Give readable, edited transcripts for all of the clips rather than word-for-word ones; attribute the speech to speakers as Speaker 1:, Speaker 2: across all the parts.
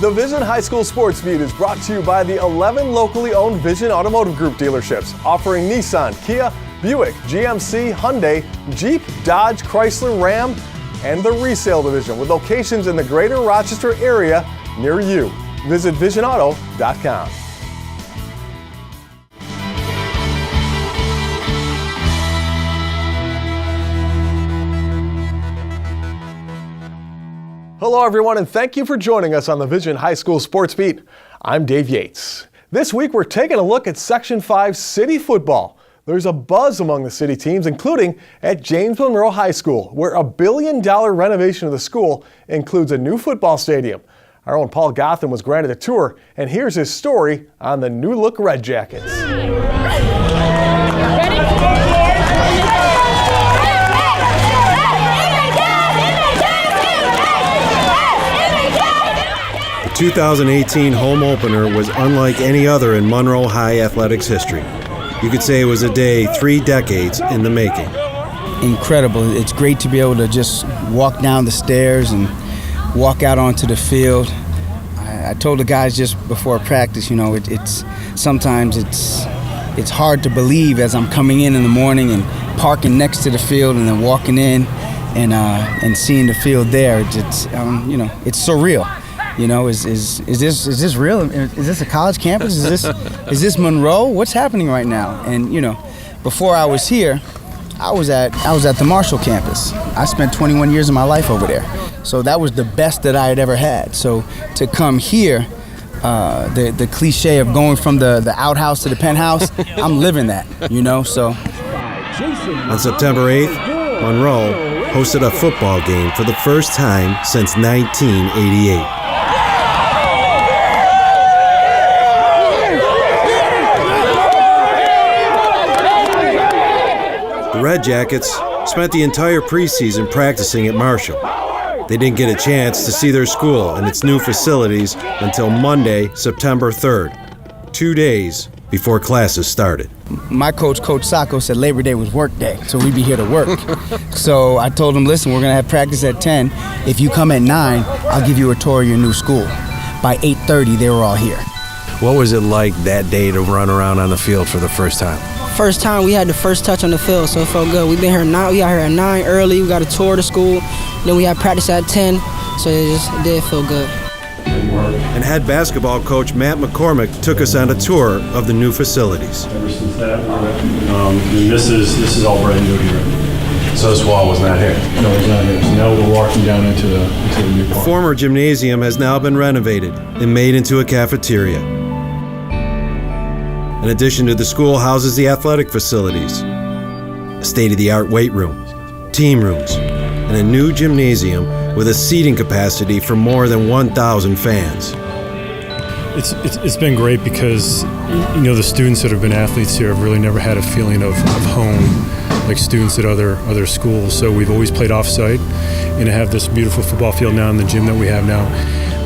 Speaker 1: The Vision High School Sports Beat is brought to you by the 11 locally owned Vision Automotive Group dealerships, offering Nissan, Kia, Buick, GMC, Hyundai, Jeep, Dodge, Chrysler, Ram, and the resale division with locations in the greater Rochester area near you. Visit visionauto.com. Hello everyone, and thank you for joining us on the Vision High School Sports Beat. I'm Dave Yates. This week we're taking a look at Section 5 City Football. There's a buzz among the city teams, including at James Monroe High School, where a $1 billion renovation of the school includes a new football stadium. Our own Paul Gotham was granted a tour, and here's his story on the new look Red Jackets.
Speaker 2: The 2018 home opener was unlike any other in Monroe High athletics history. You could say it was a day 3 decades in the making.
Speaker 3: Incredible. It's great to be able to just walk down the stairs and walk out onto the field. I told the guys just before practice, you know, sometimes it's hard to believe as I'm coming in the morning and parking next to the field and then walking in and seeing the field there. It's surreal. You know, is this real? Is this a college campus? Is this Monroe? What's happening right now? And you know, before I was here, I was at the Marshall campus. I spent 21 years of my life over there, so that was the best that I had ever had. So to come here, the cliche of going from the outhouse to the penthouse, I'm living that. You know, so.
Speaker 2: On September 8th, Monroe hosted a football game for the first time since 1988. The Red Jackets spent the entire preseason practicing at Marshall. They didn't get a chance to see their school and its new facilities until Monday, September 3rd, 2 days before classes started.
Speaker 3: My coach, Coach Sacco, said Labor Day was work day, so we'd be here to work. So I told him, listen, we're going to have practice at 10. If you come at 9, I'll give you a tour of your new school. By 8:30, they were all here.
Speaker 2: What was it like that day to run around on the field for the first time?
Speaker 4: First time we had the first touch on the field, so it felt good. We got here at 9 early. We got a tour of the school. Then we had practice at 10, so it did feel good.
Speaker 2: And head basketball coach Matt McCormick took us on a tour of the new facilities.
Speaker 5: Ever since that, this is all brand new here.
Speaker 2: So this wall was not here?
Speaker 5: No, it's not here. So now we're walking down into the new part.
Speaker 2: The former gymnasium has now been renovated and made into a cafeteria. In addition to the school houses the athletic facilities, a state-of-the-art weight room, team rooms, and a new gymnasium with a seating capacity for more than 1,000 fans.
Speaker 5: It's been great because, you know, the students that have been athletes here have really never had a feeling of home like students at other schools. So we've always played off-site, and to have this beautiful football field now in the gym that we have now,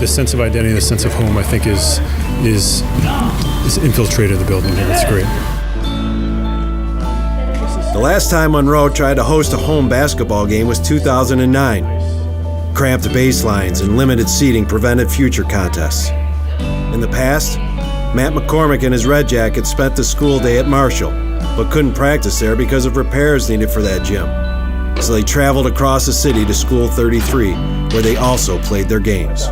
Speaker 5: the sense of identity, the sense of home, I think is infiltrated the building here. It's great.
Speaker 2: The last time Monroe tried to host a home basketball game was 2009. Cramped baselines and limited seating prevented future contests. In the past, Matt McCormick and his Red Jackets spent the school day at Marshall, but couldn't practice there because of repairs needed for that gym. So they traveled across the city to School 33, where they also played their games.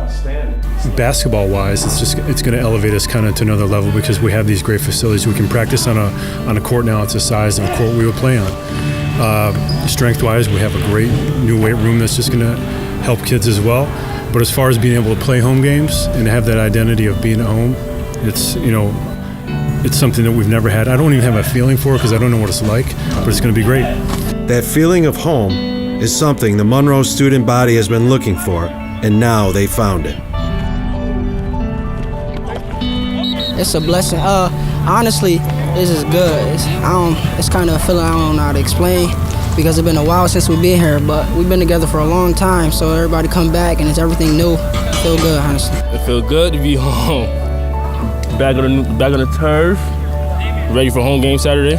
Speaker 5: Basketball-wise, it's going to elevate us kind of to another level because we have these great facilities. We can practice on a court now. It's the size of a court we would play on. Strength-wise, we have a great new weight room that's just going to help kids as well. But as far as being able to play home games and have that identity of being at home, it's something that we've never had. I don't even have a feeling for it because I don't know what it's like, but it's going to be great.
Speaker 2: That feeling of home is something the Monroe student body has been looking for, and now they found it.
Speaker 4: It's a blessing. Honestly, this is good. It's kind of a feeling I don't know how to explain because it's been a while since we've been here, but we've been together for a long time, so everybody come back and it's everything new. It feel good, honestly.
Speaker 6: It feel good to be home. Back on the turf, ready for home game Saturday.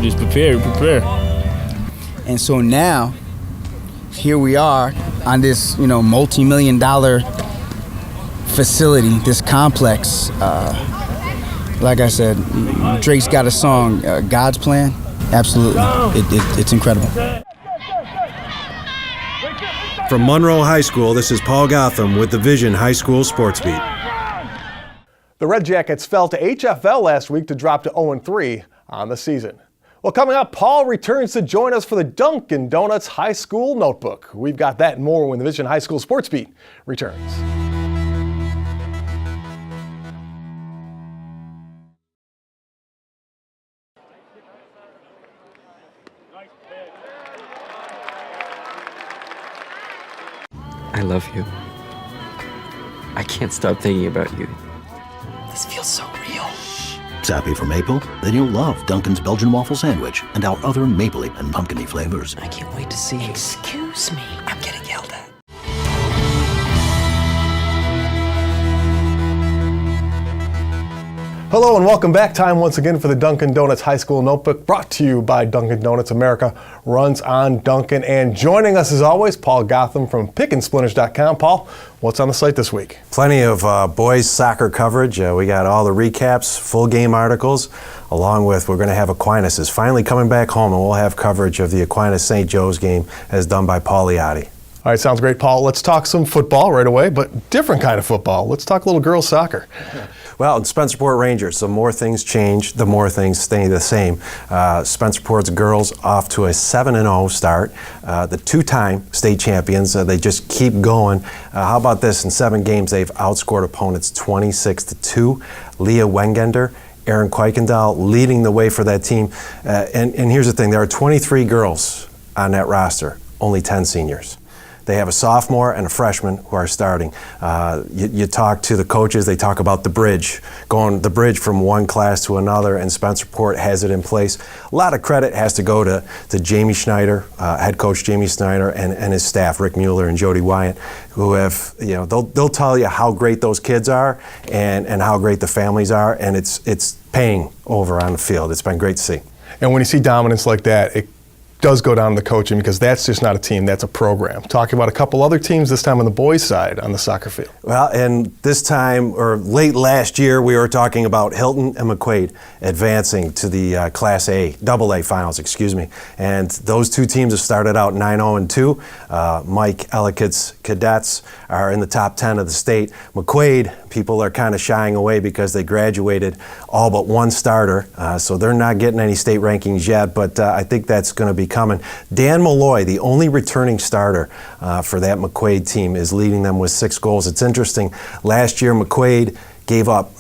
Speaker 6: Just prepare.
Speaker 3: And so now, here we are on this, multi-million-dollar facility, this complex. Like I said, Drake's got a song, God's Plan. Absolutely, it's incredible.
Speaker 2: From Monroe High School, this is Paul Gotham with the Vision High School Sports Beat.
Speaker 1: The Red Jackets fell to HFL last week to drop to 0-3 on the season. Well, coming up, Paul returns to join us for the Dunkin Donuts High School Notebook. We've got that and more when the Vision High School Sports Beat returns.
Speaker 7: I love you. I can't stop thinking about you.
Speaker 8: This feels so real. Sappy for maple? Then you'll love Dunkin's Belgian waffle sandwich and our other mapley and pumpkin-y flavors.
Speaker 7: I can't wait to see you.
Speaker 8: Excuse me, I'm getting yelled at.
Speaker 1: Hello and welcome back. Time once again for the Dunkin Donuts High School Notebook, brought to you by Dunkin Donuts. America runs on Dunkin'. And joining us as always, Paul Gotham from PickinSplinters.com. Paul, what's on the site this week?
Speaker 2: Plenty of boys soccer coverage. We got all the recaps, full game articles, along with we're going to have Aquinas is finally coming back home, and we'll have coverage of the Aquinas St. Joe's game as done by Paul Liotti.
Speaker 1: All right, sounds great, Paul. Let's talk some football right away, but different kind of football. Let's talk a little girls soccer.
Speaker 2: Well, in Spencerport Rangers, the more things change, the more things stay the same. Spencerport's girls off to a 7-0 start. The two-time state champions, they just keep going. How about this? In 7 games, they've outscored opponents 26-2. Leah Wengender, Erin Kuykendall leading the way for that team. And here's the thing, there are 23 girls on that roster, only 10 seniors. They have a sophomore and a freshman who are starting. You talk to the coaches, they talk about the bridge, going the bridge from one class to another, and Spencerport has it in place. A lot of credit has to go to Jamie Schneider, head coach Jamie Schneider, and his staff, Rick Mueller and Jody Wyatt, who have, they'll tell you how great those kids are and how great the families are, and it's paying over on the field. It's been great to see.
Speaker 1: And when you see dominance like that, it does go down to the coaching, because that's just not a team, that's a program. Talking about a couple other teams this time on the boys' side on the soccer field.
Speaker 2: Well, and this time, or late last year, we were talking about Hilton and McQuaid advancing to the Class A, AA finals, And those two teams have started out 9-0-2. Mike Ellicott's Cadets are in the top 10 of the state. McQuaid, people are kind of shying away because they graduated all but one starter, so they're not getting any state rankings yet, but I think that's going to be coming. Dan Malloy, the only returning starter for that McQuaid team, is leading them with 6 goals. It's interesting. Last year, McQuaid gave up,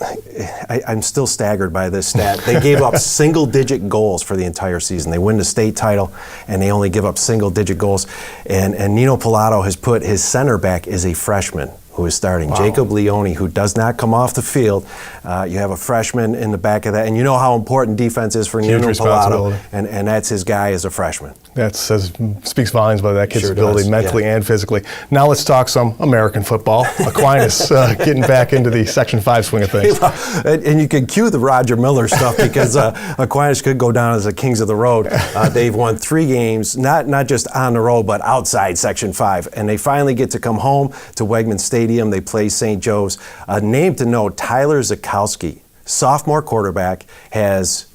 Speaker 2: I'm still staggered by this stat, they gave up single-digit goals for the entire season. They win the state title, and they only give up single-digit goals. And Nino Pilato has put his center back as a freshman who is starting. Wow. Jacob Leone, who does not come off the field. You have a freshman in the back of that, and you know how important defense is for Nino Pilato, and that's his guy as a freshman.
Speaker 1: That speaks volumes about that kid's ability,
Speaker 2: does,
Speaker 1: mentally and physically. Now let's talk some American football. Aquinas getting back into the Section 5 swing of things.
Speaker 2: And you can cue the Roger Miller stuff, because Aquinas could go down as the kings of the road. They've won 3 games, not just on the road, but outside Section 5. And they finally get to come home to Wegman Stadium. They play St. Joe's. A name to note, Tyler Zakowski, sophomore quarterback, has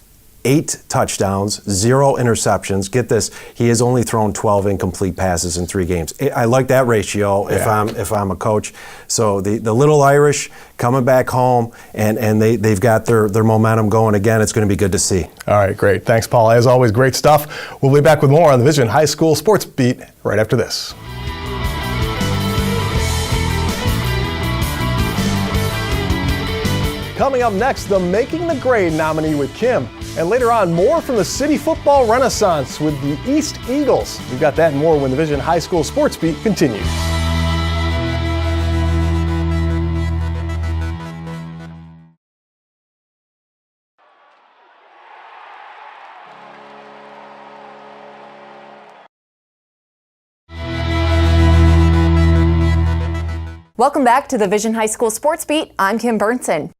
Speaker 2: 8 touchdowns, 0 interceptions. Get this, he has only thrown 12 incomplete passes in 3 games. I like that ratio if I'm a coach. So the little Irish coming back home, and they've got their momentum going again. It's going to be good to see.
Speaker 1: All right, great. Thanks, Paul. As always, great stuff. We'll be back with more on the Vision High School Sports Beat right after this. Coming up next, the Making the Grade nominee with Kim. And later on, more from the City Football Renaissance with the East Eagles. We've got that and more when the Vision High School Sports Beat continues.
Speaker 9: Welcome back to the Vision High School Sports Beat. I'm Kim Burnson.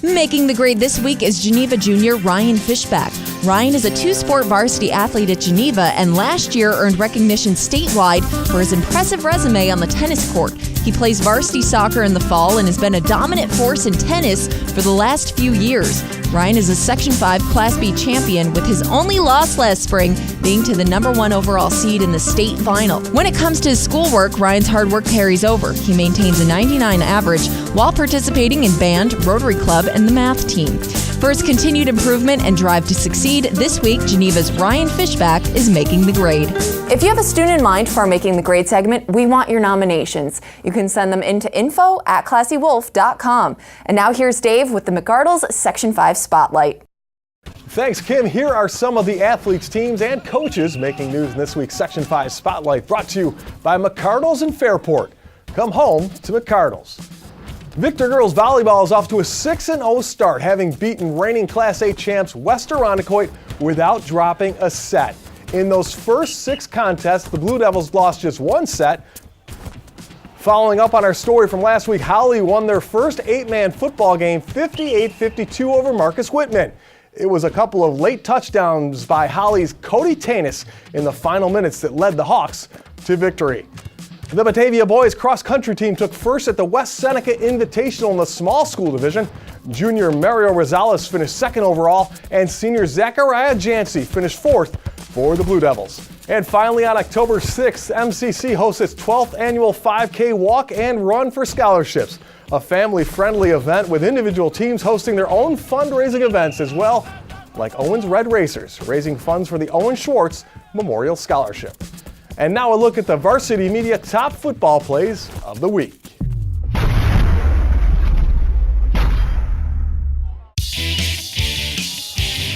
Speaker 10: Making the grade this week is Geneva junior Ryan Fischbach. Ryan is a 2-sport varsity athlete at Geneva and last year earned recognition statewide for his impressive resume on the tennis court. He plays varsity soccer in the fall and has been a dominant force in tennis for the last few years. Ryan is a Section 5 Class B champion, with his only loss last spring being to the #1 overall seed in the state final. When it comes to his schoolwork, Ryan's hard work carries over. He maintains a 99 average while participating in band, Rotary Club, and the math team. For his continued improvement and drive to succeed, this week, Geneva's Ryan Fischbach is making the grade.
Speaker 9: If you have a student in mind for our Making the Grade segment, we want your nominations. You can send them in to info@classywolf.com. And now here's Dave with the McArdle's Section 5 Spotlight.
Speaker 1: Thanks, Kim. Here are some of the athletes, teams, and coaches making news in this week's Section 5 Spotlight, brought to you by McArdle's in Fairport. Come home to McArdle's. Victor Girls Volleyball is off to a 6-0 start, having beaten reigning Class A champs West Irondequoit without dropping a set. In those first 6 contests, the Blue Devils lost just 1 set. Following up on our story from last week, Holly won their first 8-man football game 58-52 over Marcus Whitman. It was a couple of late touchdowns by Holly's Cody Tanis in the final minutes that led the Hawks to victory. The Batavia boys cross-country team took first at the West Seneca Invitational in the small school division. Junior Mario Rosales finished second overall, and senior Zachariah Jancy finished fourth for the Blue Devils. And finally, on October 6th, MCC hosts its 12th annual 5K Walk and Run for Scholarships, a family-friendly event with individual teams hosting their own fundraising events as well, like Owens Red Racers, raising funds for the Owen Schwartz Memorial Scholarship. And now a look at the Varsity Media top football plays of the week.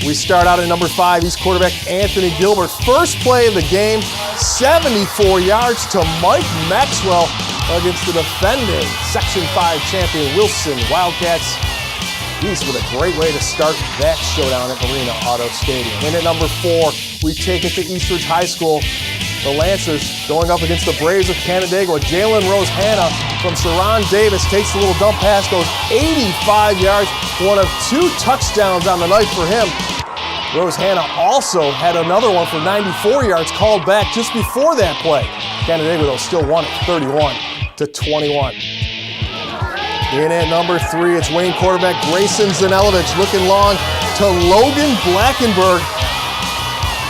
Speaker 1: We start out at number 5, East quarterback Anthony Gilbert. First play of the game, 74 yards to Mike Maxwell against the defending Section 5 champion Wilson Wildcats. East with a great way to start that showdown at Marina Auto Stadium. And at number 4, we take it to Eastridge High School. The Lancers going up against the Braves of Canandaigua. Jalen Rose Hanna from Saron Davis takes the little dump pass, goes 85 yards, one of 2 touchdowns on the night for him. Rose Hanna also had another one for 94 yards called back just before that play. Canandaigua, though, still won it 31-21. In at number 3, it's Wayne quarterback Grayson Zanelovich looking long to Logan Blackenberg.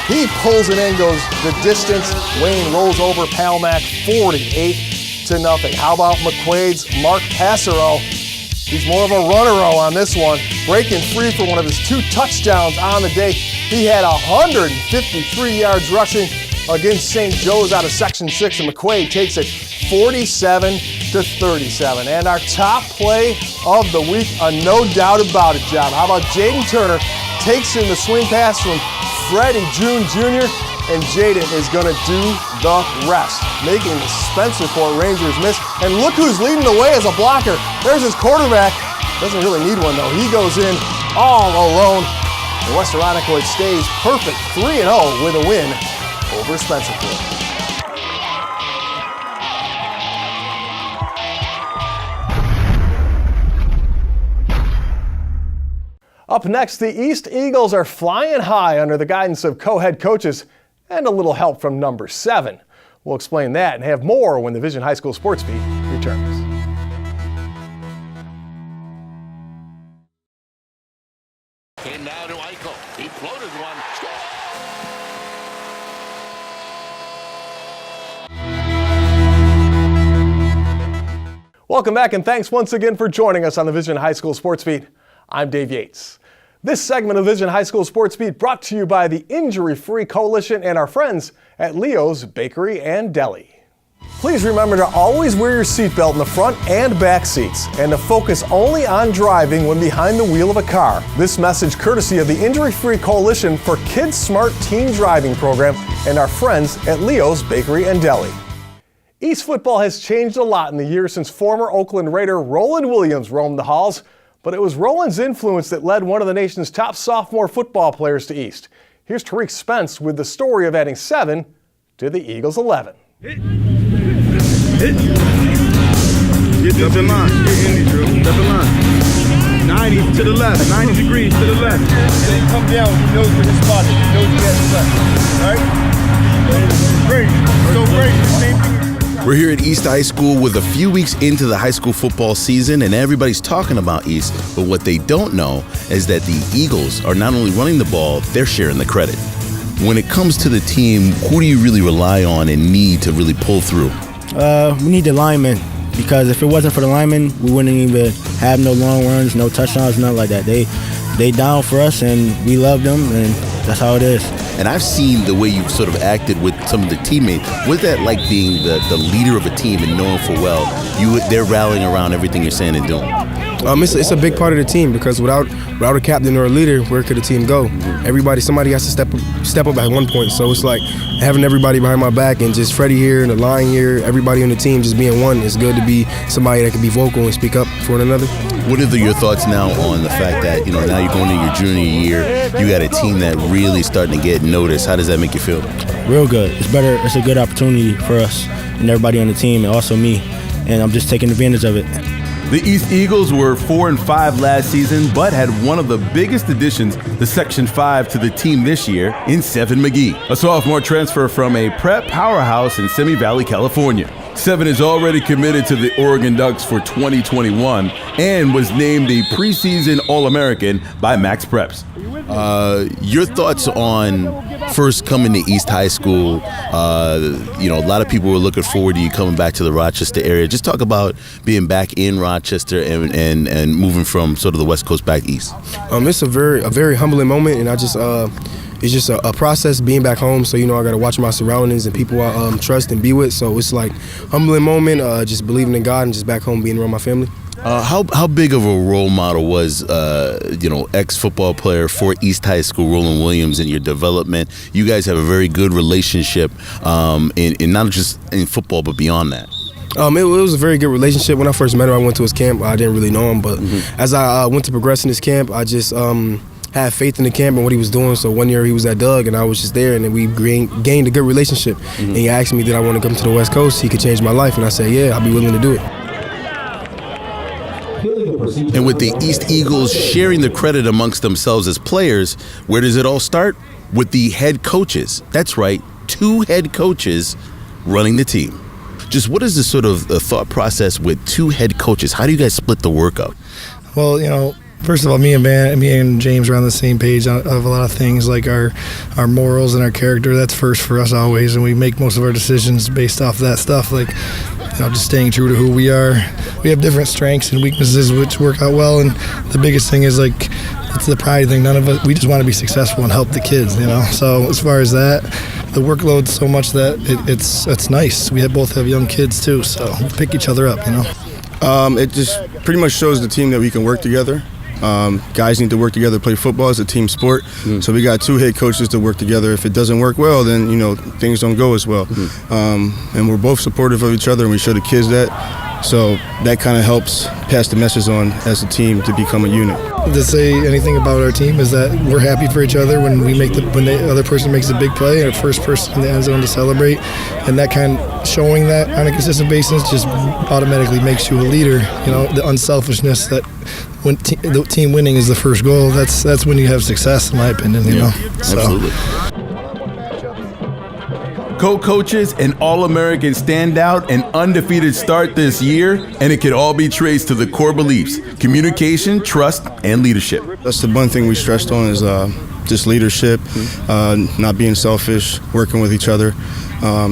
Speaker 1: He pulls it in, goes the distance. Wayne rolls over Palmac 48-0. How about McQuaid's Mark Passero? He's more of a runner-o on this one, breaking free for one of his 2 touchdowns on the day. He had 153 yards rushing against St. Joe's out of Section 6, and McQuaid takes it 47-37. And our top play of the week, a no doubt about it job. How about Jaden Turner takes in the swing pass from Freddie June Jr., and Jaden is going to do the rest, making the Spencerport Rangers miss. And look who's leading the way as a blocker. There's his quarterback. Doesn't really need one, though. He goes in all alone. And West Irondequoit stays perfect 3-0 with a win over Spencerport. Up next, the East Eagles are flying high under the guidance of co-head coaches and a little help from number 7. We'll explain that and have more when the Vision High School Sports Beat returns.
Speaker 11: And now to Eichel. He floated one.
Speaker 1: Welcome back, and thanks once again for joining us on the Vision High School Sports Beat. I'm Dave Yates. This segment of Vision High School Sports Beat brought to you by the Injury-Free Coalition and our friends at Leo's Bakery and Deli. Please remember to always wear your seatbelt in the front and back seats and to focus only on driving when behind the wheel of a car. This message courtesy of the Injury-Free Coalition for Kids Smart Teen Driving Program and our friends at Leo's Bakery and Deli. East football has changed a lot in the years since former Oakland Raider Roland Williams roamed the halls. But it was Roland's influence that led one of the nation's top sophomore football players to East. Here's Tariq Spence with the story of adding 7 to the Eagles' 11.
Speaker 12: Hit. Get up in line. Step in line. 90 to the left. 90 degrees to the left. Then come down. He knows where his spot is. He knows where his left. All right? Great. So great. The same thing.
Speaker 13: We're here at East High School with a few weeks into the high school football season, and everybody's talking about East, but what they don't know is that the Eagles are not only running the ball, they're sharing the credit. When it comes to the team, who do you really rely on and need to really pull through?
Speaker 3: We need the linemen, because if it wasn't for the linemen, we wouldn't even have no long runs, no touchdowns, nothing like that. They down for us, and we love them, and that's how it is.
Speaker 13: And I've seen the way you've sort of acted with some of the teammates. What's that like, being the leader of a team and knowing full well they're rallying around everything you're saying and doing?
Speaker 14: It's a big part of the team, because without a captain or a leader, where could the team go? Somebody has to step up at one point. So it's like having everybody behind my back, and just Freddie here and the line here, everybody on the team just being one. It's good to be somebody that can be vocal and speak up for one another.
Speaker 13: What are your thoughts now on the fact that now you're going into your junior year, you got a team that really starting to get noticed? How does that make you feel?
Speaker 3: Real good. It's better. It's a good opportunity for us and everybody on the team, and also me, and I'm just taking advantage of it.
Speaker 12: The East Eagles were 4-5 last season, but had one of the biggest additions to Section 5 to the team this year in Seven McGee, a sophomore transfer from a prep powerhouse in Simi Valley, California. Seven is already committed to the Oregon Ducks for 2021 and was named a preseason All-American by Max Preps.
Speaker 13: Your thoughts on first coming to East High School? A lot of people were looking forward to you coming back to the Rochester area. Just talk about being back in Rochester and moving from sort of the West Coast back east.
Speaker 14: It's a very humbling moment, and it's just a process being back home. So I got to watch my surroundings and people I trust and be with. So it's like humbling moment, just believing in God and just back home being around my family.
Speaker 13: How big of a role model was ex-football player for East High School, Roland Williams, in your development? You guys have a very good relationship, in not just in football but beyond that.
Speaker 14: It was a very good relationship. When I first met him, I went to his camp. I didn't really know him, but as I went to progress in his camp, I just had faith in the camp and what he was doing. So one year he was at Doug, and I was just there, and then we gained a good relationship. And he asked me, did I want to come to the West Coast? He could change my life, and I said, yeah, I'll be willing to do it.
Speaker 13: And with the East Eagles sharing the credit amongst themselves as players, where does it all start? With the head coaches. That's right, 2 head coaches running the team. Just what is the sort of thought process with 2 head coaches? How do you guys split the work up?
Speaker 15: Well, first of all, me and James are on the same page of a lot of things, like our morals and our character. That's first for us always, and we make most of our decisions based off that stuff, like just staying true to who we are. We have different strengths and weaknesses which work out well, and the biggest thing is it's the pride thing. None of us, we just want to be successful and help the kids, So as far as that, the workload's so much that it's nice. We both have young kids too, so we pick each other up,
Speaker 12: It just pretty much shows the team that we can work together. Guys need to work together to play football. It's a team sport. So we got 2 head coaches to work together. If it doesn't work well, then things don't go as well. And we're both supportive of each other, and we show the kids that. So that kind of helps pass the message on as a team to become a unit.
Speaker 15: To say anything about our team is that we're happy for each other when the other person makes a big play, and the first person in the end zone to celebrate, and that showing that on a consistent basis just automatically makes you a leader. The unselfishness that when the team winning is the first goal. That's when you have success, in my opinion.
Speaker 13: Absolutely.
Speaker 12: Co-coaches and All-American standout and undefeated start this year, and it can all be traced to the core beliefs: communication, trust, and leadership.
Speaker 16: That's the one thing we stressed on, is just leadership, not being selfish, working with each other.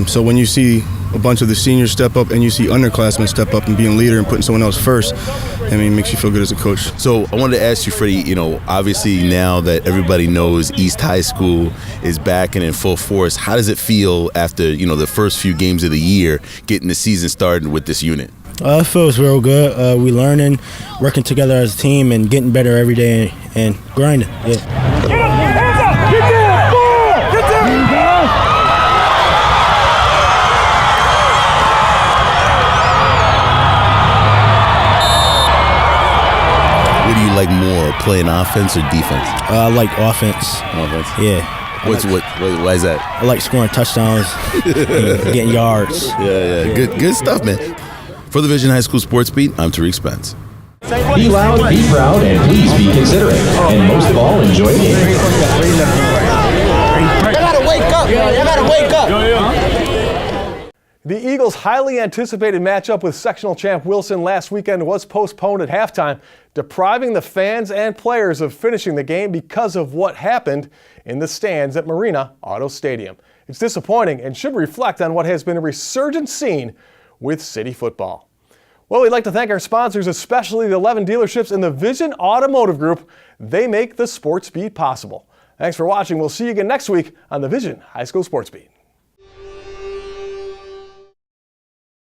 Speaker 16: So when you see a bunch of the seniors step up and you see underclassmen step up and being a leader and putting someone else first, it makes you feel good as a coach.
Speaker 13: So I wanted to ask you, Freddie, obviously now that everybody knows East High School is back and in full force, how does it feel after, the first few games of the year, getting the season started with this unit?
Speaker 3: It feels real good. We learning, working together as a team, and getting better every day and grinding. Yeah.
Speaker 13: What do you like more, playing offense or defense?
Speaker 3: I like offense.
Speaker 13: Offense?
Speaker 3: Yeah.
Speaker 13: Why is that?
Speaker 3: I like scoring touchdowns, getting yards.
Speaker 13: Yeah. Good stuff, man. For the Vision High School Sports Beat, I'm Tariq Spence.
Speaker 17: Be loud, be proud, and please be considerate. And most of all, enjoy the game.
Speaker 18: You gotta wake up. You gotta wake up.
Speaker 1: The Eagles' highly anticipated matchup with sectional champ Wilson last weekend was postponed at halftime, depriving the fans and players of finishing the game because of what happened in the stands at Marina Auto Stadium. It's disappointing and should reflect on what has been a resurgent scene with city football. Well, we'd like to thank our sponsors, especially the 11 dealerships in the Vision Automotive Group. They make the Sports Beat possible. Thanks for watching. We'll see you again next week on the Vision High School Sports Beat.